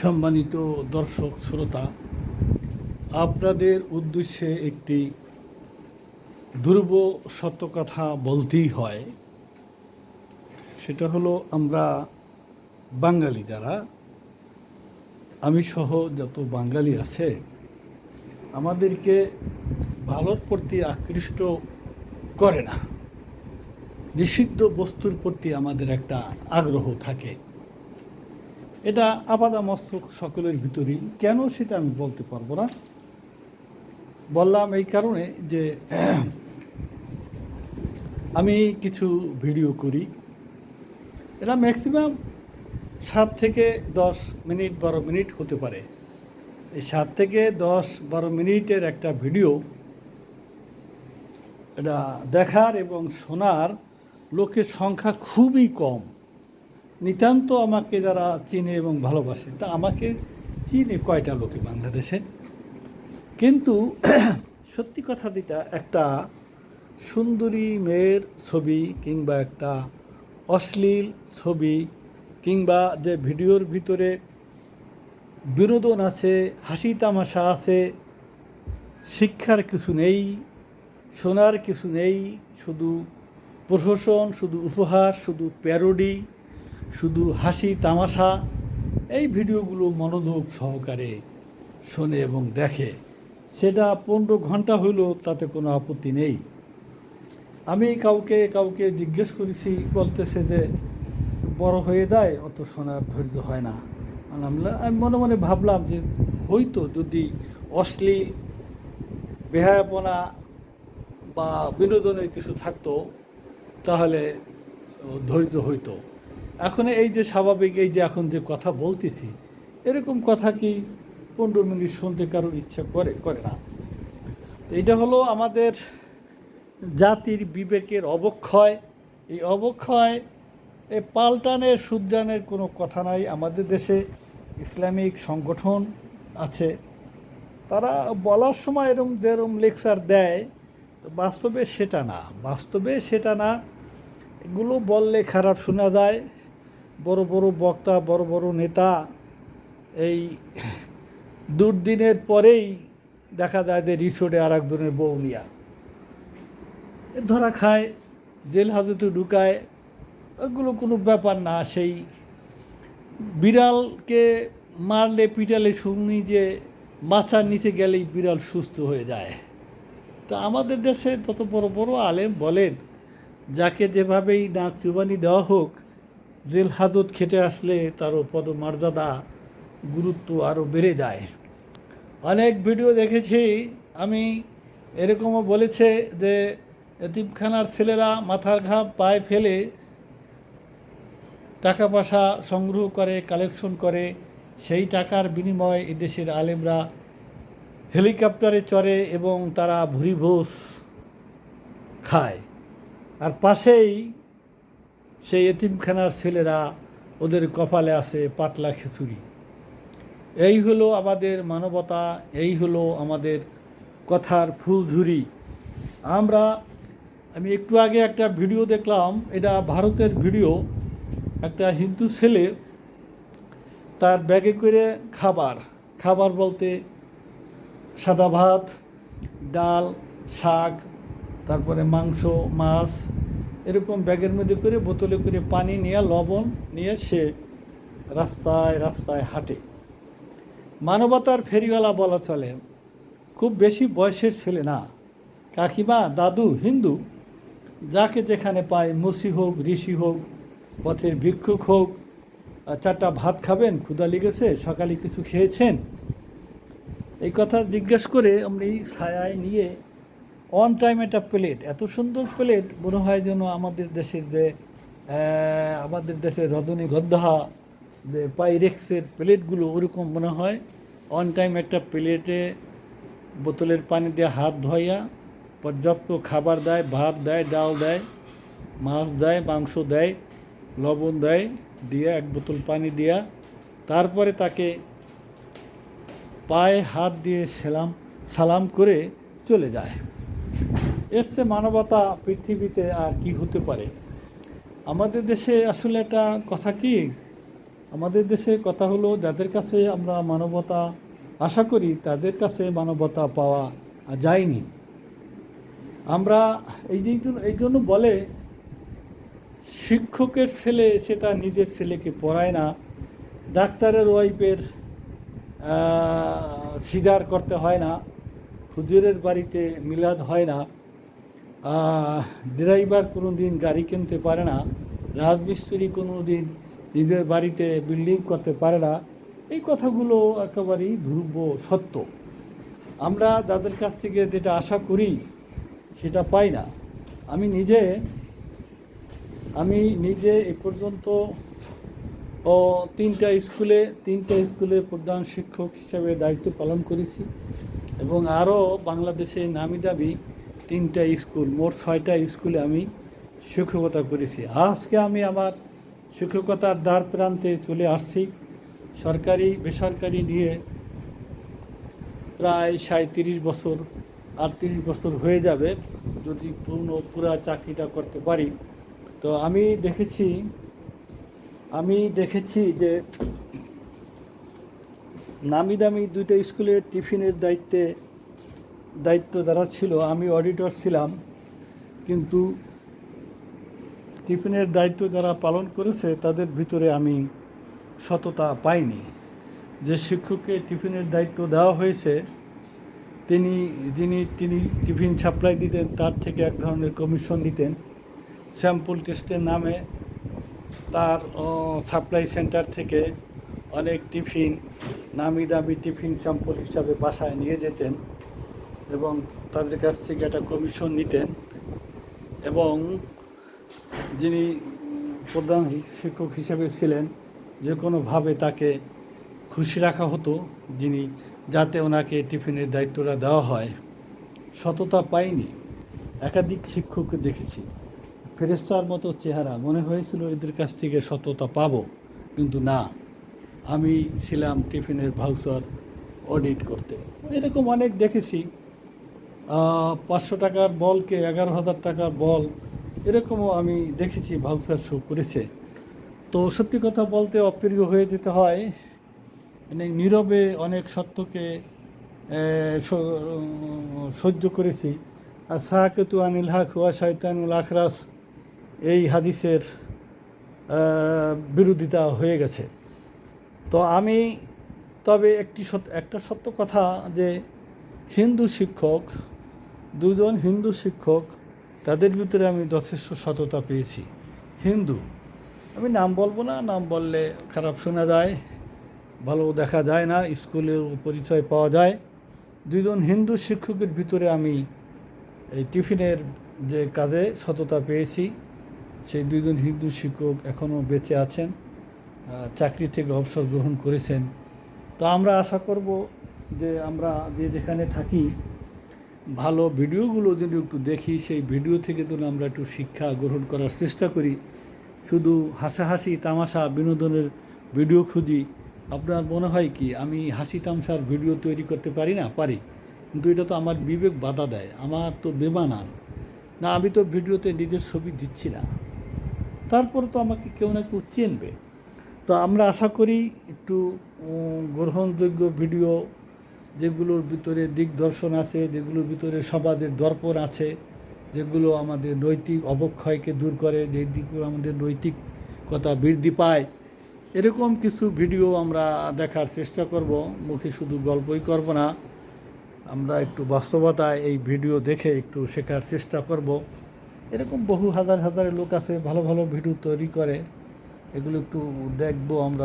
সম্মানিত দর্শক শ্রোতা, আপনাদের উদ্দেশ্যে একটি ধ্রুব সত্য কথা বলতেই হয়। সেটা হলো, আমরা বাঙালি যারা, আমি সহ যত বাঙালি আছে, আমাদেরকে ভালোর প্রতি আকৃষ্ট করে না। নিষিদ্ধ বস্তুর প্রতি আমাদের একটা আগ্রহ থাকে। এটা আপাদমস্তক সকলের ভিতরেই। কেন সেটা আমি বলতে পারবো না। বললাম এই কারণে যে আমি কিছু ভিডিও করি। এটা ম্যাক্সিমাম 7 থেকে 10 মিনিট 12 মিনিট হতে পারে। এই 7 থেকে 10-12 মিনিটের একটা ভিডিও এটা দেখার এবং শোনার লোকের সংখ্যা খুবই কম। নিতান্ত আমাকে যারা চিনে এবং ভালোবাসে, তা আমাকে চিনে কয়টা লোকে বাংলাদেশে। কিন্তু সত্যি কথা যেটা, একটা সুন্দরী মেয়ের ছবি কিংবা একটা অশ্লীল ছবি কিংবা যে ভিডিওর ভিতরে বিনোদন আছে, হাসি তামাশা আছে, শিক্ষার কিছু নেই, শোনার কিছু নেই, শুধু প্রহসন, শুধু উপহাস, শুধু প্যারোডি, শুধু হাসি তামাশা, এই ভিডিওগুলো মনোযোগ সহকারে শোনে এবং দেখে, সেটা 15 ঘন্টা হইলেও তাতে কোনো আপত্তি নেই। আমি কাউকে জিজ্ঞেস করেছি, বলতেছে যে বড় হয়ে যায়, অত শোনার ধৈর্য হয় না। আমি মনে মনে ভাবলাম যে হয়তো যদি অশ্লীল বেহায়াপনা বা বিনোদনের কিছু থাকতো তাহলে ধৈর্য হইতো। এখন এই যে স্বাভাবিক, এই যে এখন যে কথা বলতেছি, এরকম কথা কি 15 মিনিট শুনতে কারো ইচ্ছা করে না। এটা হলো আমাদের জাতির বিবেকের অবক্ষয়। এই অবক্ষয় এ পাল্টানের শুধরানের কোনো কথা নাই। আমাদের দেশে ইসলামিক সংগঠন আছে, তারা বলার সময় যেরকম লেকচার দেয়, বাস্তবে সেটা না। এগুলো বললে খারাপ শোনা যায়। বড় বড় বক্তা, বড় বড় নেতা এই দুর্দিনের পরেই দেখা যায় যে রিসোর্টে আর একজনের বউ নিয়া ধরা খায়, জেল হাজতে ঢুকায়। ওগুলো কোনো ব্যাপার না। সেই বিড়ালকে মারলে পিটালে শুনি যে মাচার নিচে গেলেই বিড়াল সুস্থ হয়ে যায়। তা আমাদের দেশে তত বড় বড় আলেম বলেন, যাকে যেভাবেই নাক চুবানি দেওয়া হোক, জেল হাজত খেটে আসলে তারও পদমর্যাদা, গুরুত্ব আরও বেড়ে যায়। অনেক ভিডিও দেখেছি আমি, এরকমও বলেছে যে এতিমখানার ছেলেরা মাথার ঘাম পায়ে ফেলে টাকা পয়সা সংগ্রহ করে, কালেকশন করে, সেই টাকার বিনিময়ে এদেশের আলেমরা হেলিকপ্টারে চড়ে এবং তারা ভুরি ভোজ খায়। আর পাশেই সেই এতিমখানার ছেলেরা, ওদের কপালে আসে পাতলা খিচুড়ি। এই হলো আমাদের মানবতা, এই হলো আমাদের কথার ফুলঝুরি। আমি একটু আগে একটা ভিডিও দেখলাম, এটা ভারতের ভিডিও। একটা হিন্দু ছেলে তার ব্যাগে করে খাবার বলতে সাদা ভাত, ডাল, শাক, তারপরে মাংস, মাছ, এরকম ব্যাগের মধ্যে করে, বোতলে করে পানি নিয়ে, লবণ নিয়ে সে রাস্তায় রাস্তায় হাঁটে। মানবতার ফেরিওয়ালা বলা চলে। খুব বেশি বয়সের ছেলে না, কাকিমা, দাদু, হিন্দু, যাকে যেখানে পায়, মসি হোক, ঋষি হোক, পথের ভিক্ষুক হোক, 4টা ভাত খাবেন, ক্ষুধা লেগেছে, সকালে কিছু খেয়েছেন, এই কথা জিজ্ঞেস করে আমরা এই ছায়ায় নিয়ে অন টাইম একটা প্লেট, এত সুন্দর প্লেট, মনে হয় যেন আমাদের দেশের রজনীগন্ধা যে পাইরেক্সের প্লেটগুলো, ওরকম মনে হয়। অন টাইম একটা প্লেটে বোতলের পানি দিয়ে হাত ধোয়া, পর্যাপ্ত খাবার দেয়, ভাত দেয়, ডাল দেয়, মাছ দেয়, মাংস দেয়, লবণ দেয়, দিয়ে 1 বোতল পানি দিয়া, তারপরে তাকে পায়ে হাত দিয়ে সালাম করে চলে যায়। এর চেয়ে মানবতা পৃথিবীতে আর কি হতে পারে। আমাদের দেশে আসলে একটা কথা কি, আমাদের দেশে কথা হলো, যাদের কাছে আমরা মানবতা আশা করি তাদের কাছে মানবতা পাওয়া যায়নি। আমরা এই জন্য বলে, শিক্ষকের ছেলে সে তার নিজের ছেলেকে পড়ায় না, ডাক্তারের ওয়াইফের সিজার করতে হয় না, হুজুরের বাড়িতে মিলাদ হয় না, ড্রাইভার কোনো দিন গাড়ি কিনতে পারে না, রাজমিস্ত্রি কোনো দিন নিজের বাড়িতে বিল্ডিং করতে পারে না। এই কথাগুলো একেবারেই ধ্রুব সত্য। আমরা যাদের কাছ থেকে যেটা আশা করি সেটা পাই না। আমি নিজে এ পর্যন্ত তিনটা স্কুলে প্রধান শিক্ষক হিসেবে দায়িত্ব পালন করেছি, এবং আরও বাংলাদেশে নামি দামি 3টা স্কুল, মোট 6টা স্কুলে আমি শিক্ষকতা করেছি। আজকে আমি আমার শিক্ষকতার দ্বার প্রান্তে চলে আসছি। সরকারি বেসরকারি নিয়ে প্রায় 37 বছর, 38 বছর হয়ে যাবে যদি পুরা চাকরিটা করতে পারি। তো আমি দেখেছি যে নামি দামি 2টা স্কুলের টিফিনের দায়িত্ব যারা ছিল, আমি অডিটর ছিলাম, কিন্তু টিফিনের দায়িত্ব যারা পালন করেছে তাদের ভিতরে আমি সততা পাইনি। যে শিক্ষককে টিফিনের দায়িত্ব দেওয়া হয়েছে তিনি টিফিন সাপ্লাই দিতেন, তার থেকে এক ধরনের কমিশন নিতেন। স্যাম্পল টেস্টের নামে তার সাপ্লাই সেন্টার থেকে অনেক টিফিন, নামি দামি টিফিন স্যাম্পল হিসাবে বাসায় নিয়ে যেতেন এবং তাদের কাছ থেকে একটা কমিশন নিতেন। এবং যিনি প্রধান শিক্ষক হিসেবে ছিলেন, যে কোনোভাবে তাকে খুশি রাখা হতো যাতে ওনাকে টিফিনের দায়িত্বটা দেওয়া হয়। সততা পাইনি। একাধিক শিক্ষককে দেখেছি, ফেরেশতার মতো চেহারা, মনে হয়েছিল এদের কাছ থেকে সততা পাবো, কিন্তু না, আমি ছিলাম টিফিনের ভাউচার অডিট করতে। এরকম অনেক দেখেছি। 500 টাকার বলকে 11,000 টাকার বল, এরকমও আমি দেখেছি ভাউচার শো করেছে। তো সত্যি কথা বলতে অপ্রিয় হয়ে যেতে হয়, নীরবে অনেক সত্যকে সহ্য করেছি। আর সাহাকেতু আনিল হক ওয়া শায়তানুল আখরাস, এই হাদিসের বিরোধিতা হয়ে গেছে। তো আমি তবে একটা সত্য কথা, যে দুজন হিন্দু শিক্ষক, তাদের ভিতরে আমি যথেষ্ট সততা পেয়েছি। হিন্দু, আমি নাম বলবো না, নাম বললে খারাপ শোনা যায়, ভালো দেখা যায় না, স্কুলের পরিচয় পাওয়া যায়। 2জন হিন্দু শিক্ষকের ভিতরে আমি এই টিফিনের যে কাজে সততা পেয়েছি। সেই 2জন হিন্দু শিক্ষক এখনও বেঁচে আছেন, চাকরি থেকে অবসর গ্রহণ করেছেন। তো আমরা আশা করব যে আমরা যেখানে থাকি ভালো ভিডিওগুলো যদি একটু দেখি, সেই ভিডিও থেকে যদি আমরা একটু শিক্ষা গ্রহণ করার চেষ্টা করি। শুধু হাসাহাসি তামাশা বিনোদনের ভিডিও খুঁজি, আপনার মনে হয় কি আমি হাসি তামাশার ভিডিও তৈরি করতে পারি না? পারি, কিন্তু এটা তো আমার বিবেক বাধা দেয়। আমার তো বেমানান না, আমি তো ভিডিওতে নিজের ছবি দিচ্ছি না, তারপরে তো আমাকে কেউ না কেউ চিনবে। তো আমরা আশা করি একটু গ্রহণযোগ্য ভিডিও, যেগুলোর ভিতরে দিগদর্শন আছে, যেগুলোর ভিতরে সমাজের দর্পণ আছে, যেগুলো আমাদের নৈতিক অবক্ষয়কে দূর করে, যে দিকগুলো আমাদের নৈতিকতা বৃদ্ধি পায়, এরকম কিছু ভিডিও আমরা দেখার চেষ্টা করব। মুখে শুধু গল্পই করব না, আমরা একটু বাস্তবতায় এই ভিডিও দেখে একটু শেখার চেষ্টা করব। এরকম বহু হাজার লোক আছে ভালো ভালো ভিডিও তৈরি করে, এগুলো একটু দেখব আমরা।